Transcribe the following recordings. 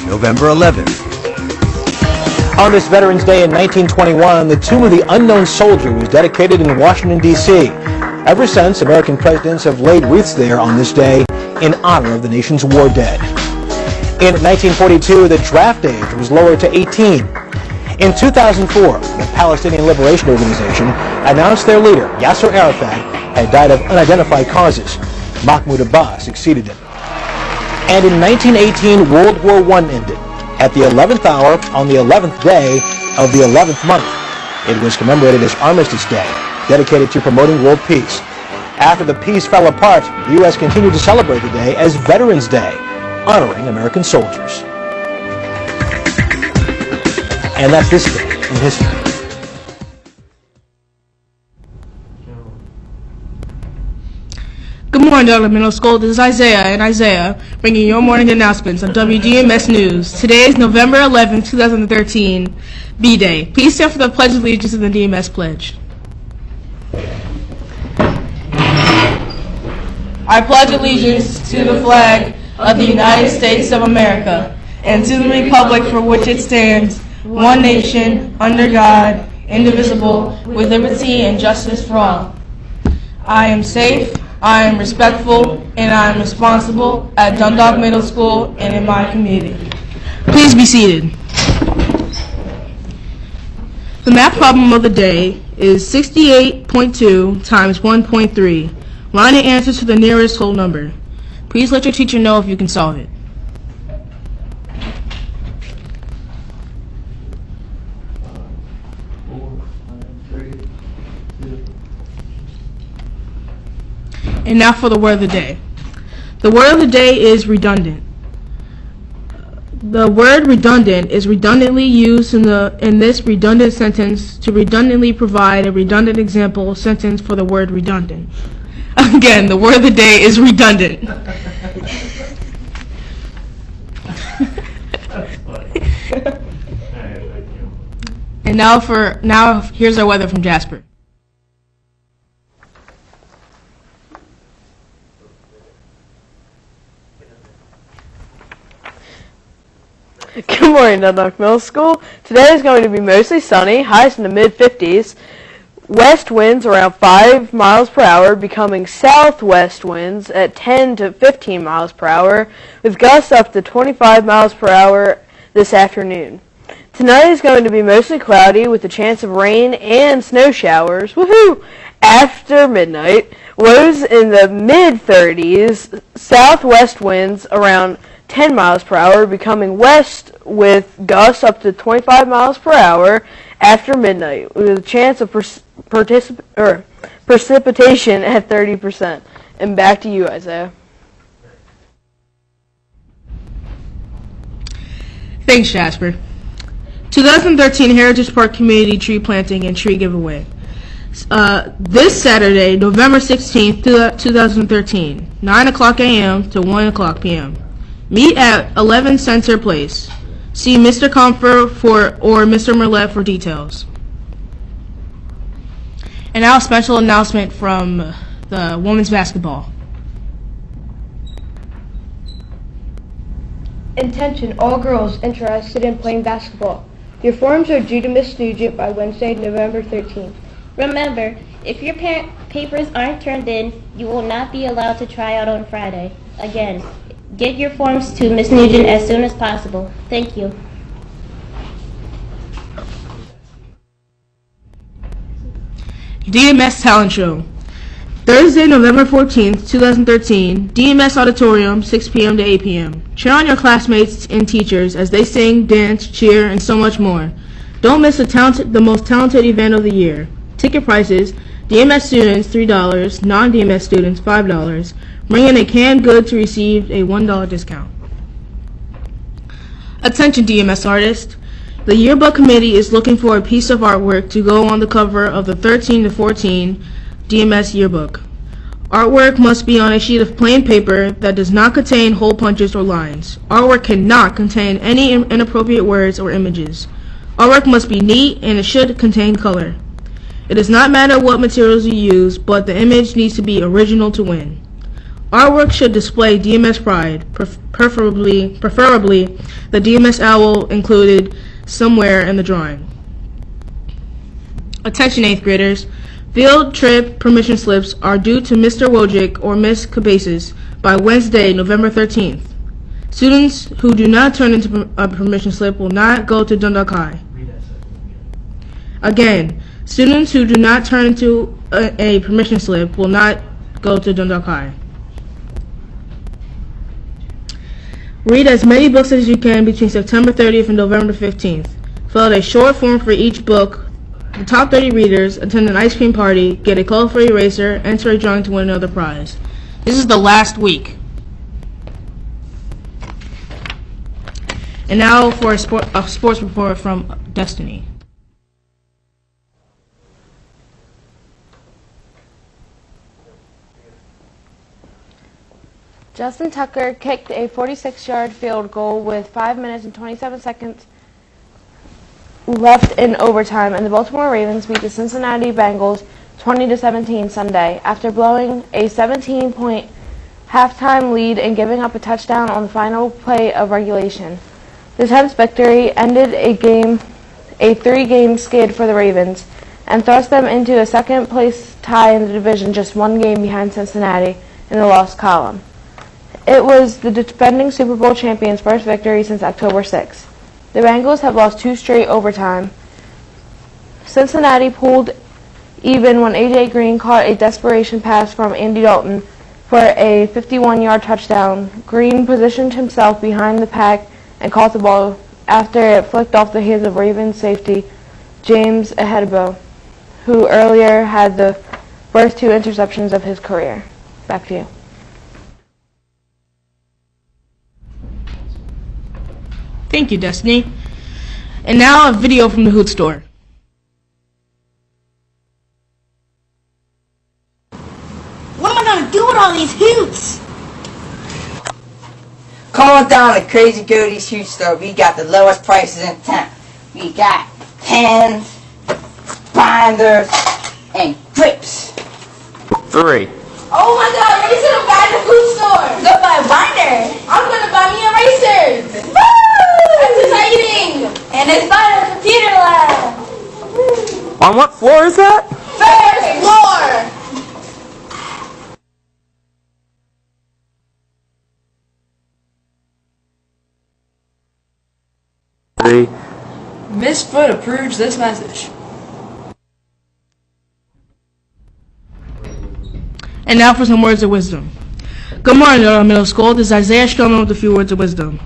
November 11th. On this Veterans Day in 1921, the Tomb of the Unknown Soldier was dedicated in Washington, D.C. Ever since, American presidents have laid wreaths there on this day in honor of the nation's war dead. In 1942, the draft age was lowered to 18. In 2004, the Palestinian Liberation Organization announced their leader, Yasser Arafat, had died of unidentified causes. Mahmoud Abbas succeeded him. And in 1918, World War I ended. At the 11th hour, on the 11th day of the 11th month, it was commemorated as Armistice Day, dedicated to promoting world peace. After the peace fell apart, the U.S. continued to celebrate the day as Veterans Day, honoring American soldiers. And that's this day in history. Good morning, Dundalk Middle School. This is Isaiah and Isaiah bringing your morning announcements on WDMS News. Today is November 11, 2013, B-Day. Please stand for the Pledge of Allegiance and the DMS Pledge. I pledge allegiance to the flag of the United States of America and to the republic for which it stands, one nation, under God, indivisible, with liberty and justice for all. I am safe, I am respectful, and I am responsible at Dundalk Middle School and in my community. Please be seated. The math problem of the day is 68.2 times 1.3. Line the answer to the nearest whole number. Please let your teacher know if you can solve it. And now for the word of the day. The word of the day is redundant. The word redundant is redundantly used in this redundant sentence to redundantly provide a redundant example sentence for the word redundant. Again, the word of the day is redundant. And now here's our weather from Jasper. Good morning, Dundalk Middle School. Today is going to be mostly sunny, highs in the mid-50s. West winds around 5 miles per hour, becoming southwest winds at 10 to 15 miles per hour, with gusts up to 25 miles per hour this afternoon. Tonight is going to be mostly cloudy with a chance of rain and snow showers. Woohoo! After midnight, lows in the mid-30s, southwest winds around 10 miles per hour, becoming west with gusts up to 25 miles per hour after midnight, with a chance of precipitation at 30%. And back to you, Isaiah. Thanks, Jasper. 2013 Heritage Park Community Tree Planting and Tree Giveaway. This Saturday, November 16th, 2013, 9 o'clock a.m. to 1 o'clock p.m. Meet at 11 Center Place. See Mr. Comfort or Mr. Merlet for details. And now a special announcement from the women's basketball. Attention, all girls interested in playing basketball. Your forms are due to Miss Nugent by Wednesday, November 13th. Remember, if your papers aren't turned in, you will not be allowed to try out on Friday. Again, get your forms to Miss Nugent as soon as possible. Thank you. DMS Talent Show. Thursday, November 14th, 2013, DMS Auditorium, 6 p.m. to 8 p.m. Cheer on your classmates and teachers as they sing, dance, cheer, and so much more. Don't miss the most talented event of the year. Ticket prices, DMS students $3, non-DMS students $5. Bring in a canned good to receive a $1 discount. Attention DMS artists. The yearbook committee is looking for a piece of artwork to go on the cover of the 13 to 14 DMS yearbook. Artwork must be on a sheet of plain paper that does not contain hole punches or lines. Artwork cannot contain any inappropriate words or images. Artwork must be neat and it should contain color. It does not matter what materials you use, but the image needs to be original to win. Artwork should display DMS pride, preferably the DMS owl included somewhere in the drawing. Attention 8th graders. Field trip permission slips are due to Mr. Wojcik or Miss Cabases by Wednesday, November 13th. Students who do not turn into a permission slip will not go to Dundalk High. Again, students who do not turn into a permission slip will not go to Dundalk High. Read as many books as you can between September 30th and November 15th. Fill out a short form for each book. The top 30 readers attend an ice cream party, get a colorful eraser, enter a drawing to win another prize. This is the last week. And now for a sports report from Destiny. Justin Tucker kicked a 46-yard field goal with 5 minutes and 27 seconds left in overtime, and the Baltimore Ravens beat the Cincinnati Bengals 20-17 Sunday after blowing a 17-point halftime lead and giving up a touchdown on the final play of regulation. The 10th victory ended a 3-game skid for the Ravens and thrust them into a second-place tie in the division, just 1 game behind Cincinnati in the loss column. It was the defending Super Bowl champions' first victory since October 6th. The Bengals have lost 2 straight overtime. Cincinnati pulled even when A.J. Green caught a desperation pass from Andy Dalton for a 51-yard touchdown. Green positioned himself behind the pack and caught the ball after it flicked off the hands of Ravens safety James Ahedebo, who earlier had the first 2 interceptions of his career. Back to you. Thank you, Destiny. And now a video from the Hoot Store. What am I going to do with all these hoots? Come on down to Crazy Cody's Hoot Store. We got the lowest prices in town. We got pens, binders, and grips. 3. Oh my God, Racer to buy the Hoot Store. Go buy a binder. I'm going to buy me a Racer. Woo! That's exciting. And it's by the computer lab. On what floor is that? First floor. Miss Foot approves this message. And now for some words of wisdom. Good morning, Dundalk Middle School. This is Isaiah Strowman with a few words of wisdom.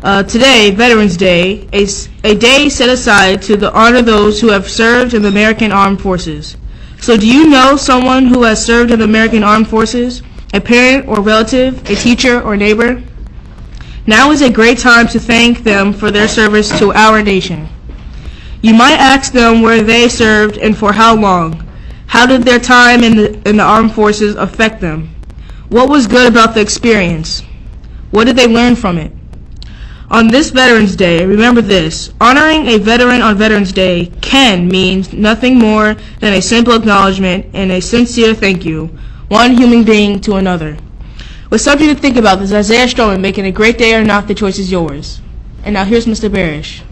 Today, Veterans Day, a day set aside to honor those who have served in the American Armed Forces. So do you know someone who has served in the American Armed Forces? A parent or relative, a teacher or neighbor? Now is a great time to thank them for their service to our nation. You might ask them where they served and for how long. How did their time in the armed forces affect them? What was good about the experience? What did they learn from it? On this Veterans Day, remember this: honoring a veteran on Veterans Day can mean nothing more than a simple acknowledgement and a sincere thank you, one human being to another. With something to think about, this is Isaiah Strowman making a great day or not, the choice is yours. And now here's Mr. Barish.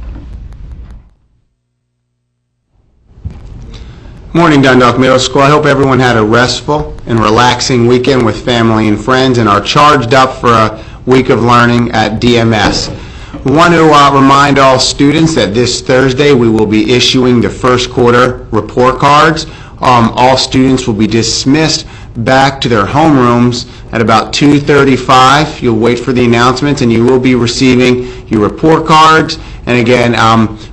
Morning, Dundalk Middle School. I hope everyone had a restful and relaxing weekend with family and friends and are charged up for a week of learning at DMS. We want to remind all students that this Thursday we will be issuing the first quarter report cards. All students will be dismissed back to their homerooms at about 2:35. You'll wait for the announcements and you will be receiving your report cards. And again,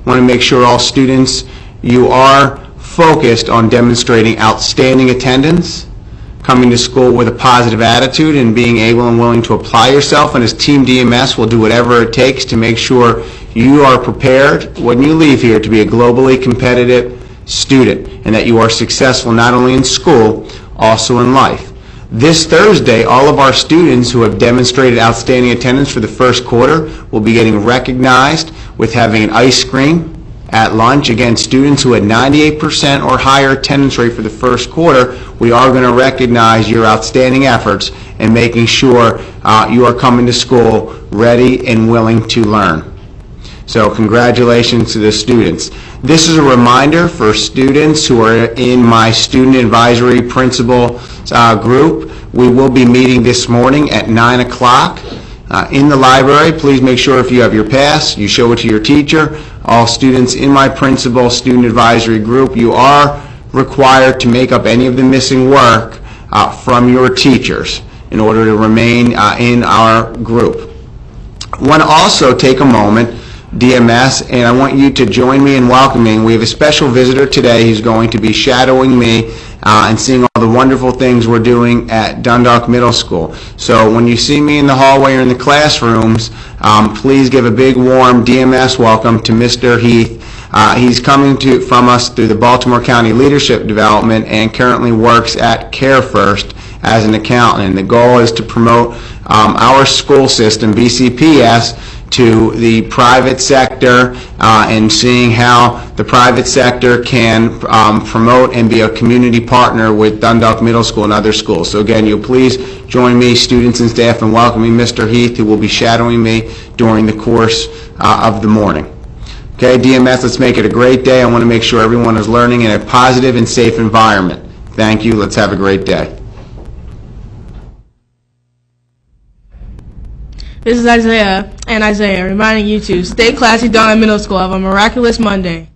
want to make sure all students, you are focused on demonstrating outstanding attendance, coming to school with a positive attitude, and being able and willing to apply yourself. And as Team DMS, will do whatever it takes to make sure you are prepared when you leave here to be a globally competitive student, and that you are successful not only in school, also in life. This Thursday, all of our students who have demonstrated outstanding attendance for the first quarter will be getting recognized with having an ice cream at lunch. Again, students who had 98% or higher attendance rate for the first quarter, we are going to recognize your outstanding efforts and making sure you are coming to school ready and willing to learn. So congratulations to the students. This is a reminder for students who are in my student advisory principal group. We will be meeting this morning at 9 o'clock in the library. Please make sure if you have your pass, you show it to your teacher. All students in my principal student advisory group, you are required to make up any of the missing work from your teachers in order to remain in our group. I want to also take a moment, DMS, and I want you to join me in welcoming. We have a special visitor today who's going to be shadowing me and seeing all the wonderful things we're doing at Dundalk Middle School. So when you see me in the hallway or in the classrooms, please give a big warm DMS welcome to Mr. Heath. He's coming from us through the Baltimore County Leadership Development and currently works at Care First as an accountant. And the goal is to promote our school system, BCPS, to the private sector and seeing how the private sector can promote and be a community partner with Dundalk Middle School and other schools. So again, you'll please join me, students and staff, in welcoming Mr. Heath, who will be shadowing me during the course of the morning. Okay, DMS, let's make it a great day. I want to make sure everyone is learning in a positive and safe environment. Thank you. Let's have a great day. This is Isaiah, reminding you to stay classy down at middle school. Have a miraculous Monday.